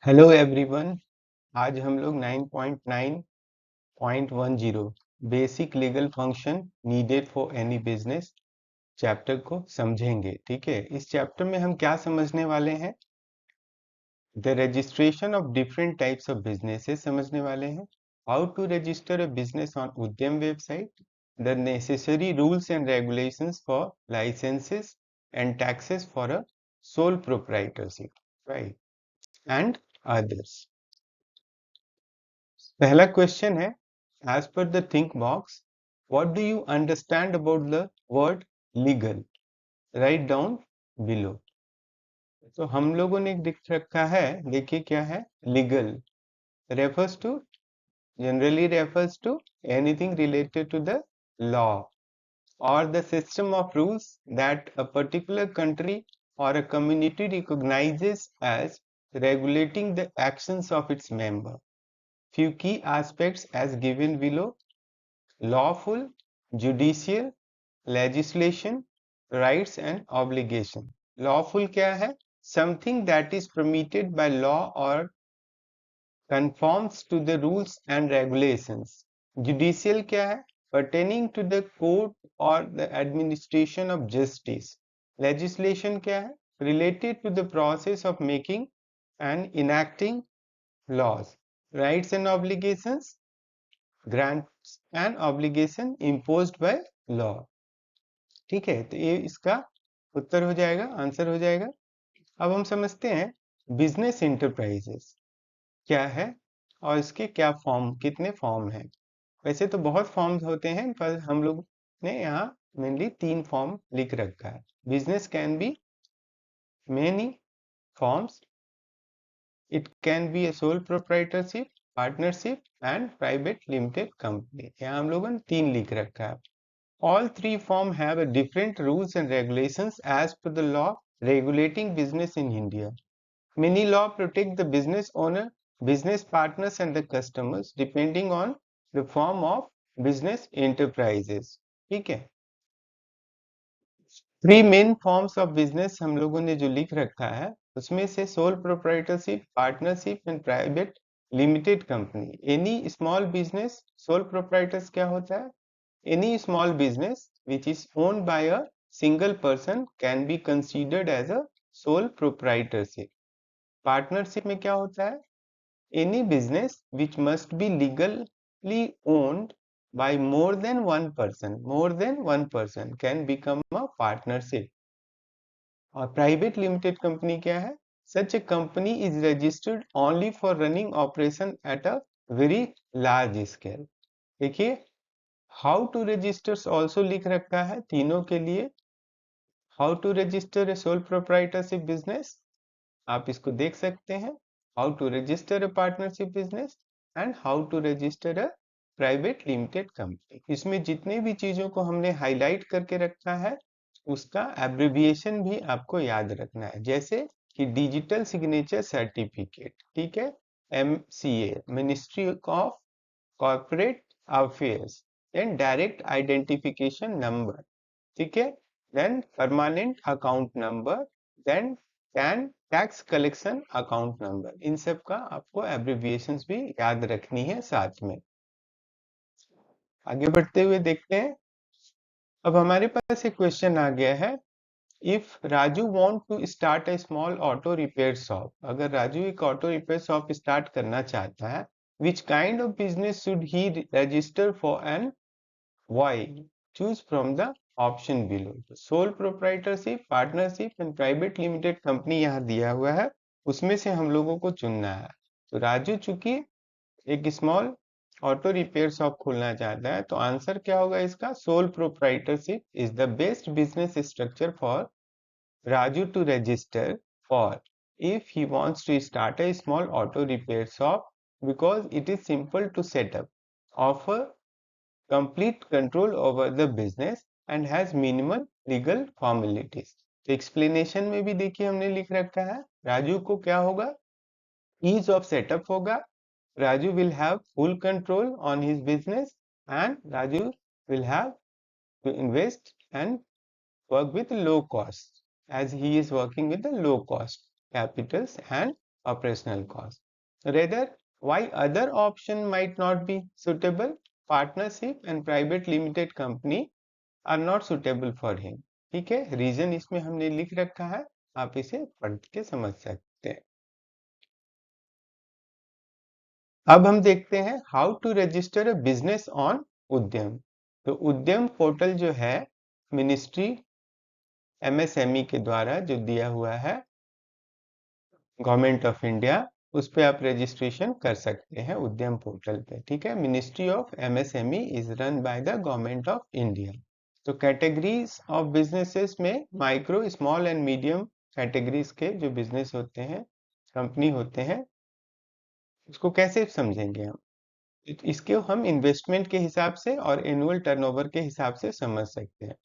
Hello everyone. आज हम लोग 9.9.10 basic legal function needed for any business chapter को समझेंगे। ठीक है, इस चैप्टर में हम क्या समझने वाले हैं? The registration of different types of businesses समझने वाले हैं। How to register a business on Udyam website, the necessary rules and regulations for licences and taxes for a sole proprietorship, right, and others. पहला क्वेश्चन है, as per the think box, what do you understand about the word legal? Write down below. तो हम लोगों ने लिख रखा है, देखिए क्या है legal. Refers to, generally refers to anything related to the law or the system of rules that a particular country or a community recognizes as regulating the actions of its member. Few key aspects as given below: lawful, judicial, legislation, rights and obligation. Lawful क्या है? Something that is permitted by law or conforms to the rules and regulations. Judicial क्या है? Pertaining to the court or the administration of justice. Legislation क्या है? Related to the process of making and enacting laws. Rights and obligations, grants and obligation imposed by law. ठीक है, तो ये इसका उत्तर हो जाएगा, आंसर हो जाएगा। अब हम समझते हैं बिजनेस इंटरप्राइजेस क्या है और इसके क्या फॉर्म, कितने फॉर्म हैं। वैसे तो बहुत फॉर्म्स होते हैं, पर हम लोग ने यहाँ मेनली 3 फॉर्म लिख रखा है। Business can be many forms, it can be A sole proprietorship, partnership and private limited company. यहाँ हम लोगों ने 3 लिख रखा है। All three forms have a different rules and regulations as per the law regulating business in India. Many law protect the business owner, business partners and the customers depending on the form of business enterprises. ठीक है, 3 main forms of business हम लोगों ने जो लिख रखा है, उसमें से sole proprietorship, partnership and private limited company. Any small business, sole proprietors क्या होता है? Any small business which is owned by a single person can be considered as a sole proprietorship. Partnership में क्या होता है? Any business which must be legally owned by more than one person can become a partnership. और private limited company क्या है? Such a company is registered only for running operation at a very large scale. देखिए, how to registers also लिख रखा है तीनों के लिए। How to register a sole proprietorship business, आप इसको देख सकते हैं। How to register a partnership business and how to register a private limited company. इसमें जितने भी चीजों को हमने हाईलाइट करके रखा है, उसका एब्रिविएशन भी आपको याद रखना है। जैसे कि डिजिटल सिग्नेचर सर्टिफिकेट, ठीक है, MCA, ministry of corporate affairs, then direct identification number, ठीक है, then permanent account number, then tax collection account number। इन सब का आपको एब्रिविएशंस भी याद रखनी है साथ में। आगे बढ़ते हुए देखते हैं। अब हमारे पास एक क्वेश्चन आ गया है, if Raju want to start a small auto repair shop, अगर राजू एक ऑटो रिपेयर शॉप स्टार्ट करना चाहता है, which kind of business should he register for and why? Choose from the option below. Sole proprietorship, partnership and private limited company यहाँ दिया हुआ है, उसमें से हम लोगों को चुनना है। तो राजू चूंकि एक स्मॉल ऑटो रिपेयर शॉप खोलना चाहता है, तो आंसर क्या होगा इसका? Sole proprietorship is the best business structure for Raju to register for if he wants to start a small auto repair shop, because it is simple to set up, offer complete control over the business and has minimal legal formalities। तो explanation में भी देखिए हमने लिख रखा है, राजू को क्या होगा? ईज ऑफ सेटअप होगा, Raju will have full control on his business and Raju will have to invest and work with low cost, as he is working with the low cost capitals and operational cost. Rather, why other option might not be suitable? Partnership and private limited company are not suitable for him. ठीक है, reason इसमें हमने लिख रखा है, आप इसे पढ़ के समझ सकते हैं. अब हम देखते हैं how to register a business on Udyam. तो उद्यम पोर्टल जो है मिनिस्ट्री एमएसएमई के द्वारा जो दिया हुआ है गवर्नमेंट ऑफ इंडिया, उस पे आप रजिस्ट्रेशन कर सकते हैं उद्यम पोर्टल पे. ठीक है, ministry of MSME is run by the government of India. तो कैटेगरीज ऑफ बिजनेसेस में micro small and medium categories के जो बिजनेस होते हैं, कंपनी होते हैं, उसको कैसे समझेंगे हम? इसके हम इन्वेस्टमेंट के हिसाब से और एनुअल टर्नओवर के हिसाब से समझ सकते हैं.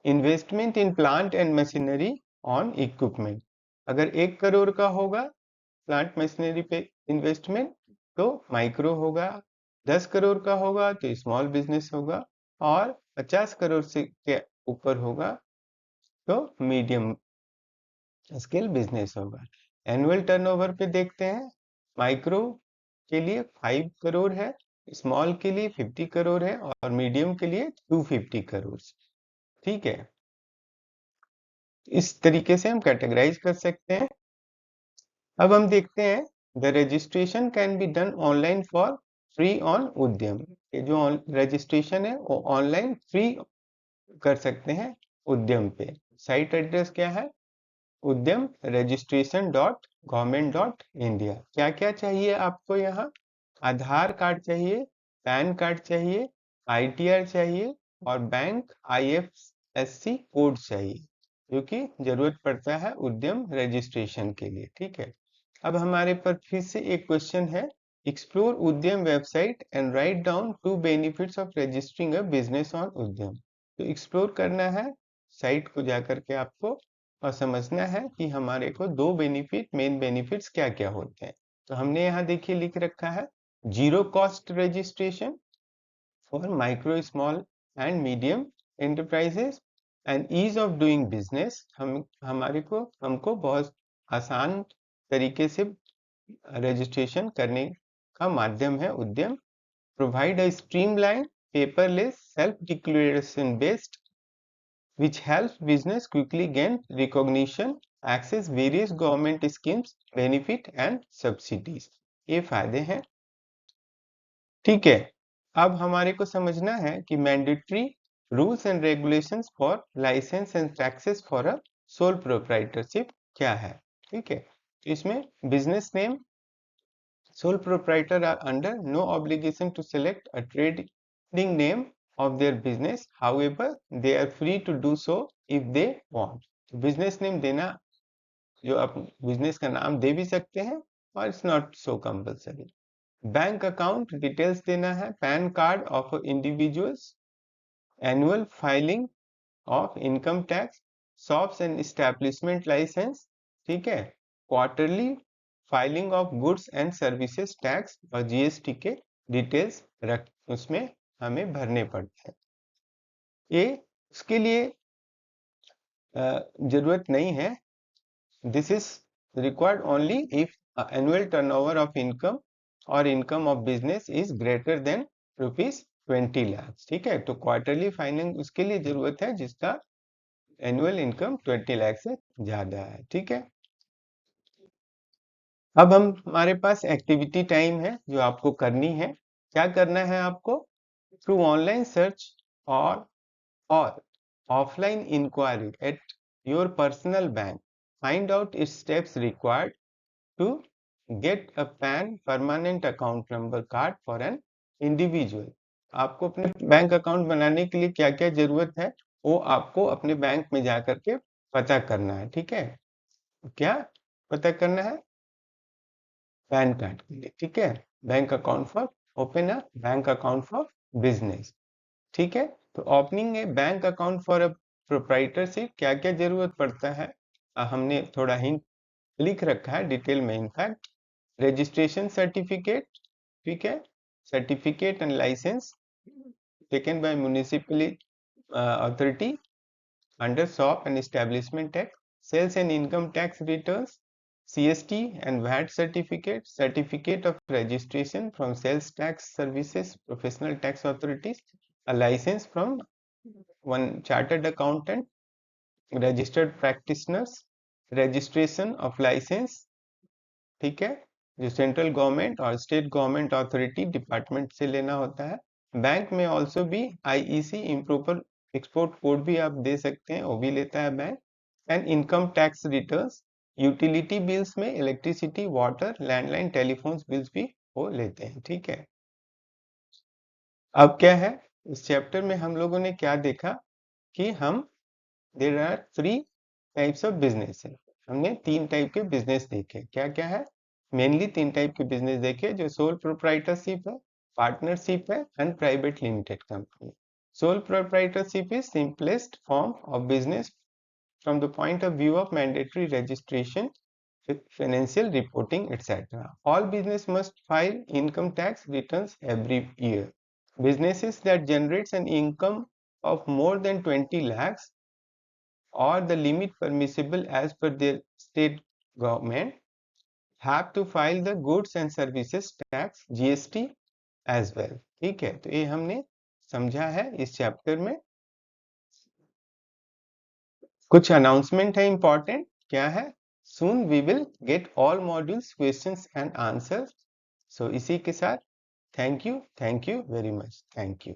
Investment in plant and machinery on equipment, अगर 1 करोड़ का होगा प्लांट मशीनरी पे इन्वेस्टमेंट तो माइक्रो होगा, 10 करोड़ का होगा तो स्मॉल बिजनेस होगा, और 50 करोड़ से के ऊपर होगा तो मीडियम स्केल बिजनेस होगा. एनुअल टर्नओवर पे देखते हैं, माइक्रो के लिए 5 करोड़ है, स्मॉल के लिए 50 करोड़ है और मीडियम के लिए 250 करोड़. ठीक है, इस तरीके से हम कैटेगराइज कर सकते हैं. अब हम देखते हैं the registration can be done online for free on उद्यम. ये जो रजिस्ट्रेशन है वो ऑनलाइन फ्री कर सकते हैं उद्यम पे. साइट एड्रेस क्या है? उद्यम registration.government.india. क्या क्या चाहिए आपको यहाँ? आधार कार्ड चाहिए, पैन कार्ड चाहिए, आईटीआर चाहिए और बैंक आईएफएससी कोड चाहिए, जो कि जरूरत पड़ता है उद्यम रजिस्ट्रेशन के लिए. ठीक है, अब हमारे पर फिर से एक क्वेश्चन है, एक्सप्लोर उद्यम website and write down 2 benefits of registering a business on Udyam. तो एक्सप्लोर करना है साइट को जाकर के आपको और समझना है कि हमारे को 2 बेनिफिट, मेन बेनिफिट्स क्या क्या होते हैं. तो हमने यहाँ देखिए लिख रखा है zero cost registration for micro small and medium enterprises and ease of doing business. हमको बहुत आसान तरीके से रजिस्ट्रेशन करने का माध्यम है उद्यम. Provide a streamline paperless self declaration based which helps business quickly gain recognition, access various government schemes, benefit and subsidies. ये फायदे हैं. ठीक है, अब हमारे को समझना है कि mandatory rules and regulations for license and taxes for a sole proprietorship क्या है. ठीक है, इसमें business name, sole proprietor are under no obligation to select a trading name of their business. However, they are free to do so if they want. Business name देना, जो आप business का नाम दे भी सकते हैं और it's not so compulsory. Bank account details देना है, PAN card of individuals, annual filing of income tax, shops and establishment license. ठीक है, quarterly filing of goods and services tax और जीएसटी के डिटेल्स उसमें हमें भरने पड़ते हैं. ये उसके लिए जरूरत नहीं है. This is required only if annual turnover of income और income of business is greater than ₹20 lakh. ठीक है, तो क्वार्टरली फाइलिंग उसके लिए जरूरत है जिसका एनुअल इनकम 20 लाख से ज्यादा है. ठीक है, अब हमारे पास एक्टिविटी टाइम है जो आपको करनी है. क्या करना है आपको? थ्रू ऑनलाइन सर्च और offline inquiry at your personal bank, find out its steps required to get a PAN permanent account number card for an individual. आपको अपने बैंक अकाउंट बनाने के लिए क्या क्या जरूरत है वो आपको अपने बैंक में जाकर के पता करना है. ठीक है, क्या पता करना है? पैन कार्ड के लिए. ठीक है, bank account for open a bank account for business. ठीक है, तो opening A bank account for a proprietorship क्या क्या जरूरत पड़ता है हमने थोड़ा हिंट लिख रखा है डिटेल में. इनफैक्ट रजिस्ट्रेशन सर्टिफिकेट, ठीक है, certificate and license taken by municipal authority under shop and establishment tax, sales and income tax returns, CST and VAT certificate, certificate of registration from sales tax services, professional tax authorities, a license from one chartered accountant, registered practitioners, registration of license, ठीक है, जो central government और state government authority department से लेना होता है। Bank में also भी आईईसी इम्प्रोपर एक्सपोर्ट कोड भी आप दे सकते हैं, वो भी लेता है bank. And income tax returns, utility bills में electricity, water, landline, telephone bills भी वो लेते हैं, ठीक है। अब क्या है, इस चैप्टर में हम लोगों ने क्या देखा कि हम there are 3 types of business है। हमने 3 टाइप के बिजनेस देखे, क्या क्या है, मेनली 3 टाइप के बिजनेस देखे, जो सोल प्रोप्राइटरशिप है, पार्टनरशिप है and private limited company. Sole proprietorship is simplest form of business from the point of view of mandatory registration, financial reporting, etc. All business must file income tax returns every year. Businesses that generates an income of more than 20 lakhs or the limit permissible as per their state government have to file the goods and services tax GST as well. ठीक है, तो ये हमने समझा है इस chapter में। कुछ अनाउंसमेंट है इंपॉर्टेंट, क्या है, soon we will get all modules questions and answers. So इसी के साथ thank you very much, thank you.